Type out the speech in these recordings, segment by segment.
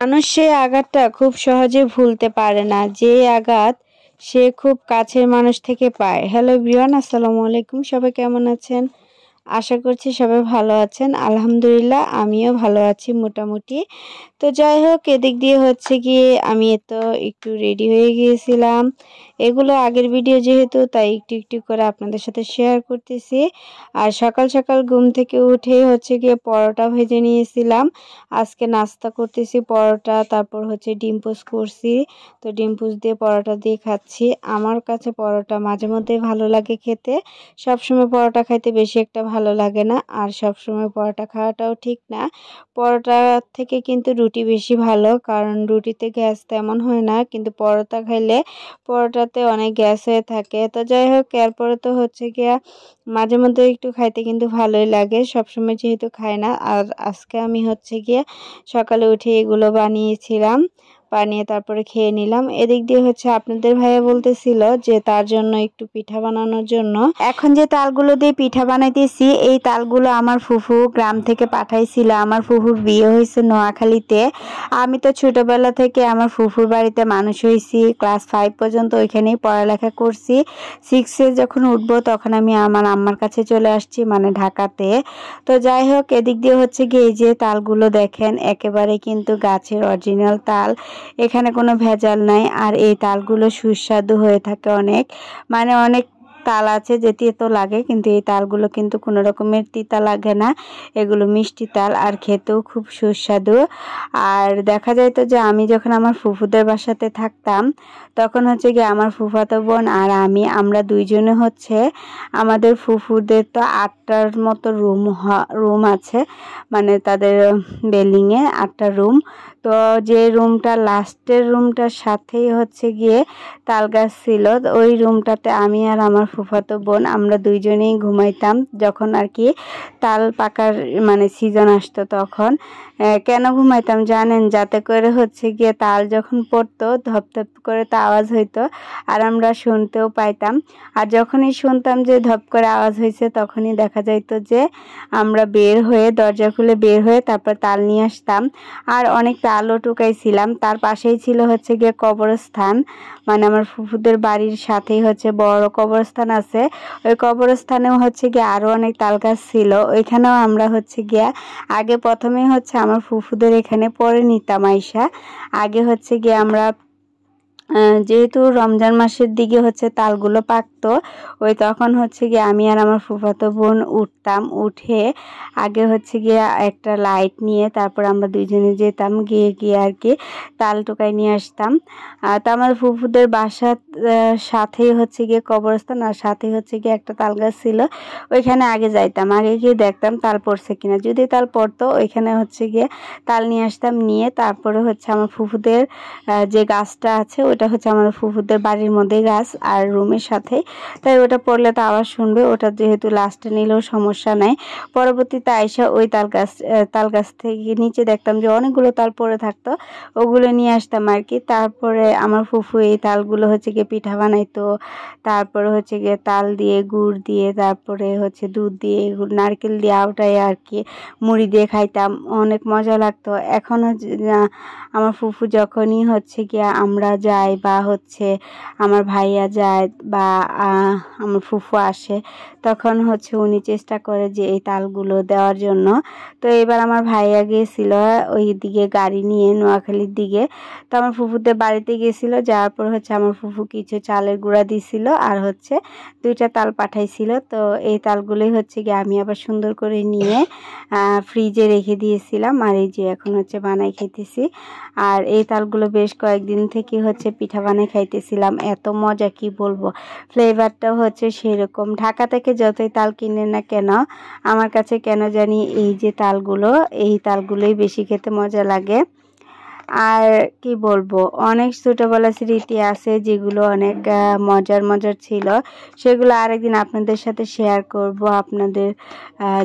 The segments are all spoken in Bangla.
মানুষ সেই আঘাতটা খুব সহজে ভুলতে পারে না, যে আঘাত সে খুব কাছের মানুষ থেকে পায়। হ্যালো এভরিওয়ান, আসসালামু আলাইকুম। সবাই কেমন আছেন? আশা করছি সবাই ভালো আছেন। আলহামদুলিল্লাহ আমিও ভালো আছি মোটামুটি। তো যাই হোক, এদিক দিয়ে হচ্ছে গিয়ে আমি তো একটু রেডি হয়ে গিয়েছিলাম। এগুলো আগের ভিডিও যেহেতু, তাই একটু একটু করে আপনাদের সাথে শেয়ার করতেছি। আর সকাল সকাল ঘুম থেকে উঠে হচ্ছে গিয়ে পরোটা ভেজে নিয়েছিলাম। আজকে নাস্তা করতেছি পরোটা, তারপর হচ্ছে ডিম পোস্ট করছি। তো ডিম পোস্ট দিয়ে পরোটা দিয়ে খাচ্ছি। আমার কাছে পরোটা মাঝে মধ্যে ভালো লাগে খেতে। সবসময় পরোটা খাইতে বেশি একটা ভালো লাগে না, আর সবসময় পরোটা খাওয়াটাও ঠিক না। পরোটা থেকে কিন্তু রুটি বেশি ভালো, কারণ রুটিতে গ্যাস তেমন হয় না, কিন্তু পরোটা খাইলে পরোটাতে অনেক গ্যাস হয়ে থাকে। তো যাই হোক, এরপরে তো হচ্ছে গিয়া মাঝে মধ্যে একটু খাইতে কিন্তু ভালোই লাগে, সবসময় যেহেতু খাই না। আর আজকে আমি হচ্ছে গিয়ে সকালে উঠে এগুলো বানিয়েছিলাম, বানিয়ে তারপরে খেয়ে নিলাম। এদিক দিয়ে হচ্ছে আপনাদের ভাইয়া বলতেছিল যে তার জন্য একটু পিঠা বানানোর জন্য। এখন যে তালগুলো দিয়ে পিঠা বানাইতেছি, এই তালগুলো আমার ফুফু গ্রাম থেকে পাঠাইছিল। আমার ফুফুর বিয়ে হয়েছে নোয়াখালীতে। আমি তো ছোটবেলা থেকে আমার ফুফুর বাড়িতে মানুষ হয়েছি, ক্লাস 5 পর্যন্ত ওইখানেই পড়ালেখা করছি। 6-এ যখন উঠবো তখন আমি আমার আম্মার কাছে চলে আসছি, মানে ঢাকাতে। তো যাই হোক, এদিক দিয়ে হচ্ছে গিয়ে এই যে তালগুলো দেখেন, একেবারে কিন্তু গাছের অরিজিনাল তাল, এখানে কোনো ভেজাল নাই। আর এই তালগুলো সুস্বাদু হয়ে থাকে অনেক, মানে অনেক তাল আছে যে তেতো লাগে, কিন্তু এই তালগুলো কিন্তু কোনো রকমের তিতা লাগে না। এগুলো মিষ্টি তাল, আর খেতেও খুব সুস্বাদু। আর দেখা যাইতো যে আমি যখন আমার ফুফুদের বাসাতে থাকতাম, তখন হচ্ছে কি আমার ফুফাতো বোন আর আমরা দুইজনে হচ্ছে, আমাদের ফুফুদের তো 8টার মতো রুম আছে, মানে তাদের বিল্ডিংয়ে 8টা রুম। তো যে রুমটা, লাস্টের রুমটার সাথেই হচ্ছে গিয়ে তাল গাছ ছিল। ওই রুমটাতে আমি আর আমার ফুফাতো বোন আমরা দুইজনেই ঘুমাইতাম, যখন আর কি তাল পাকার মানে সিজন আসতো তখন। কেন ঘুমাইতাম জানেন? যাতে করে হচ্ছে গিয়ে তাল যখন পড়তো ধপ ধপ করে তো আওয়াজ হইতো, আর আমরা শুনতেও পাইতাম। আর যখনই শুনতাম যে ধপ করে আওয়াজ হয়েছে, তখনই দেখা যাইতো যে আমরা বের হয়ে, দরজা খুলে বের হয়ে তারপর তাল নিয়ে আসতাম। আর অনেক তালও টুকাইছিলাম। তার পাশেই ছিল হচ্ছে গিয়ে কবরস্থান, মানে আমার ফুফুদের বাড়ির সাথেই হচ্ছে বড় কবরস্থান আছে। ওই কবরস্থানেও হচ্ছে গিয়ে আরো অনেক তাল গাছ ছিল, ওইখানেও আমরা হচ্ছে গিয়া আগে প্রথমেই হচ্ছে আমার ফুফুদের এখানে পরে নিতাম আইসা। আগে হচ্ছে গিয়ে আমরা যেহেতু রমজান মাসের দিকে হচ্ছে তালগুলো পাকতো, ওই তখন হচ্ছে গিয়ে আমি আর আমার ফুফাতো বোন উঠতাম, উঠে আগে হচ্ছে গিয়ে একটা লাইট নিয়ে তারপর আমরা দুইজনে যেতাম, গিয়ে গিয়ে আর কি তাল টোকাই নিয়ে আসতাম। তো আমার ফুফুদের বাসার সাথেই হচ্ছে গিয়ে কবরস্থান, আর সাথেই হচ্ছে গিয়ে একটা তাল গাছ ছিল। ওইখানে আগে যাইতাম, আগে গিয়ে দেখতাম তাল পড়ছে কিনা। যদি তাল পড়তো, ওইখানে হচ্ছে গিয়ে তাল নিয়ে আসতাম, নিয়ে তারপরে হচ্ছে আমার ফুফুদের যে গাছটা আছে, ওটা হচ্ছে আমার ফুফুদের বাড়ির মধ্যে গাছ আর রুমের সাথে, তাই ওটা পড়লে তো আওয়াজ শুনবে। ওটা যেহেতু লাস্টে নিলেও সমস্যা নাই। পরবর্তীতে আইসা ওই তাল গাছ থেকে নিচে দেখতাম যে অনেকগুলো তাল পড়ে থাকতো, ওগুলো নিয়ে আসতাম আর কি। তারপরে আমার ফুফু এই তালগুলো হচ্ছে গিয়ে পিঠা বানাইতো। তারপরে হচ্ছে গিয়ে তাল দিয়ে, গুড় দিয়ে, তারপরে হচ্ছে দুধ দিয়ে, নারকেল দিয়ে আউটাই আর কি মুড়ি দিয়ে খাইতাম, অনেক মজা লাগতো। এখন হচ্ছে আমার ফুফু যখনই হচ্ছে গিয়ে আমরা যাই, বা হচ্ছে আমার ভাইয়া যায়, বা আমার ফুফু আসে, তখন হচ্ছে উনি চেষ্টা করে যে এই তালগুলো দেওয়ার জন্য। তো এবার আমার ভাইয়া গিয়েছিল ওই দিকে গাড়ি নিয়ে নোয়াখালীর দিকে। তো আমার ফুফুদের বাড়িতে গিয়েছিল, যাওয়ার পর হচ্ছে আমার ফুফু কিছু চালের গুঁড়া দিছিল, আর হচ্ছে 2টা তাল পাঠাইছিল। তো এই তালগুলোই হচ্ছে গিয়ে আমি আবার সুন্দর করে নিয়ে ফ্রিজে রেখে দিয়েছিলাম, আর এই যে এখন হচ্ছে বানাই খেতেছি। আর এই তালগুলো বেশ কয়েকদিন থেকে হচ্ছে পিঠা বানাই খাইতেছিলাম, এত মজা কি বলবো। ফ্লেভারটাও হচ্ছে সেরকম। ঢাকা থেকে যতই তাল কিনে না কেন, আমার কাছে কেন জানি এই তালগুলোই বেশি খেতে মজা লাগে। আর কি বলবো, অনেক ছোটবেলার স্মৃতি আছে যেগুলো অনেক মজার ছিল, সেগুলো আরেকদিন আপনাদের সাথে শেয়ার করব। আপনাদের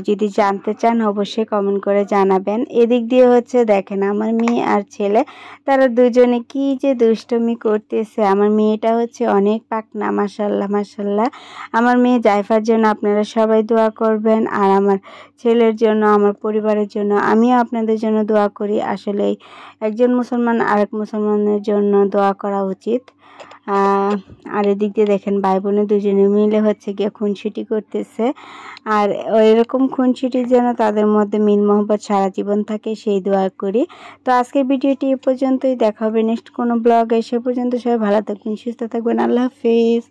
যদি জানতে চান অবশ্যই কমেন্ট করে জানাবেন। এদিক দিয়ে হচ্ছে দেখেন আমার মেয়ে আর ছেলে, তারা দুজনে কি যে দুষ্টুমি করতেছে। আমার মেয়েটা হচ্ছে অনেক পাকনা, মাশাল্লাহ মাশাল্লাহ। আমার মেয়ে জাইফার জন্য আপনারা সবাই দোয়া করবেন, আর আমার ছেলের জন্য, আমার পরিবারের জন্য আমিও আপনাদের জন্য দোয়া করি। আসলে একজন একজন মুসলমান আরেক মুসলমানের জন্য দোয়া করা উচিত। আর এদিক দিয়ে দেখেন ভাই বোনে দুজনে মিলে হচ্ছে গিয়ে খুনসুটি করতেছে। আর এরকম খুনসুটি যেন তাদের মধ্যে মিল মহব্বত সারা জীবন থাকে সেই দোয়া করি। তো আজকের ভিডিওটি এ পর্যন্তই, দেখা হবে নেক্সট কোনো ব্লগে। সে পর্যন্ত সবাই ভালো থাকবেন, সুস্থ থাকবেন। আল্লাহ হাফিজ।